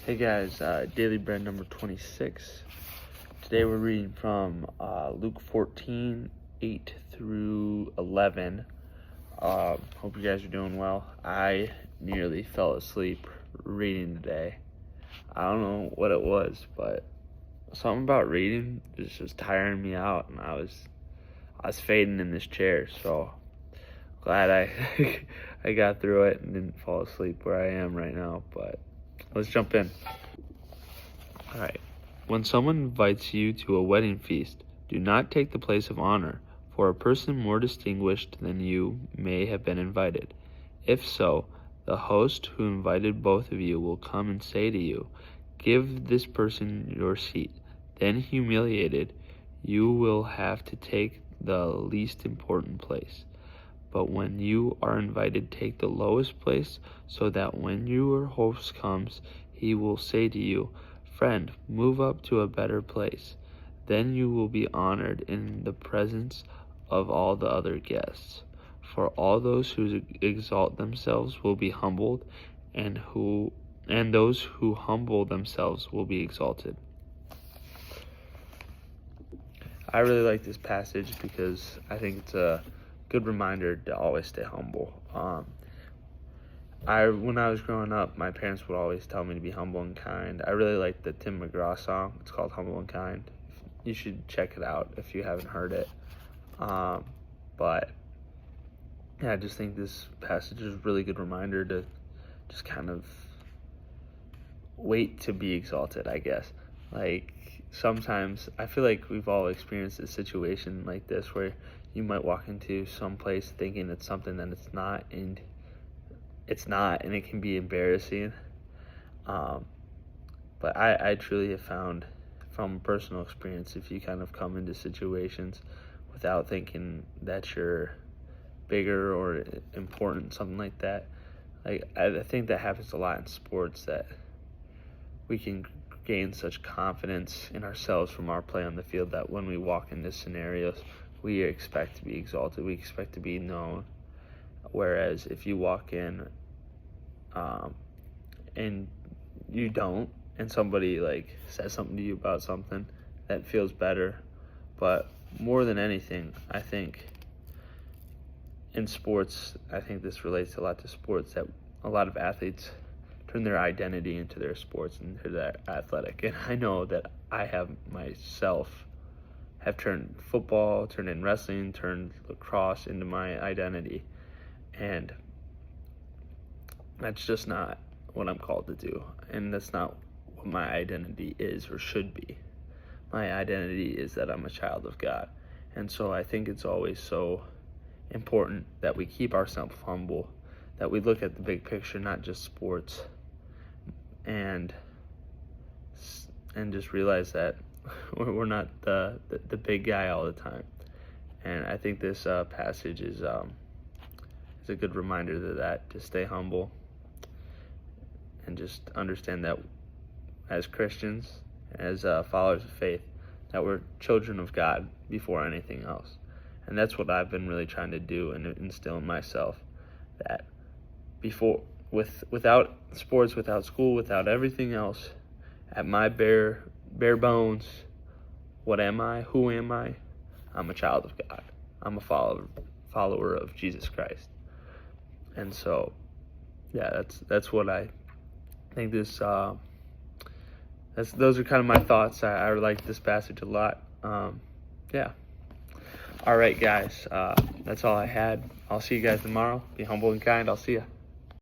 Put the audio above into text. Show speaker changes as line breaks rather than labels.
Hey guys, Daily Bread number 26. Today we're reading from Luke 14, 8 through 11. Hope you guys are doing well. I nearly fell asleep reading today. I don't know what it was, but something about reading just was tiring me out, and I was fading in this chair, so glad I got through it and didn't fall asleep where I am right now, but let's jump in. All right. When someone invites you to a wedding feast, do not take the place of honor, for a person more distinguished than you may have been invited. If so, the host who invited both of you will come and say to you, "Give this person your seat." Then, humiliated, you will have to take the least important place. But when you are invited, take the lowest place, so that when your host comes, he will say to you, "Friend, move up to a better place." Then you will be honored in the presence of all the other guests. For all those who exalt themselves will be humbled, and those who humble themselves will be exalted. I really like this passage because I think it's a good reminder to always stay humble. When I was growing up, my parents would always tell me to be humble and kind. I really like the Tim McGraw song. It's called Humble and Kind. You should check it out if you haven't heard it. But yeah, I just think this passage is a really good reminder to just kind of wait to be exalted, I guess. Like, sometimes I feel like we've all experienced a situation like this where you might walk into some place thinking it's something that it's not, and it can be embarrassing. But I truly have found from personal experience, if you kind of come into situations without thinking that you're bigger or important, something like that, like I think that happens a lot in sports, that we can gain such confidence in ourselves from our play on the field that when we walk into scenarios, we expect to be exalted, we expect to be known. Whereas if you walk in and you don't, and somebody like says something to you about something, that feels better. But more than anything, I think in sports, I think this relates a lot to sports, that a lot of athletes turn their identity into their sports and into their athletic. And I know that I have myself have turned football, turned in wrestling, turned lacrosse into my identity. And that's just not what I'm called to do. And that's not what my identity is or should be. My identity is that I'm a child of God. And so I think it's always so important that we keep ourselves humble, that we look at the big picture, not just sports, and just realize that we're not the big guy all the time. And I think this passage is a good reminder to stay humble and just understand that as Christians, as followers of faith, that we're children of God before anything else. And that's what I've been really trying to do and instill in myself, that without sports, without school, without everything else, at my bare bones, what am I? Who am I? I'm a child of God. I'm a follower of Jesus Christ. And so, yeah, that's what I think this. Those are kind of my thoughts. I like this passage a lot. Yeah. All right, guys. That's all I had. I'll see you guys tomorrow. Be humble and kind. I'll see ya.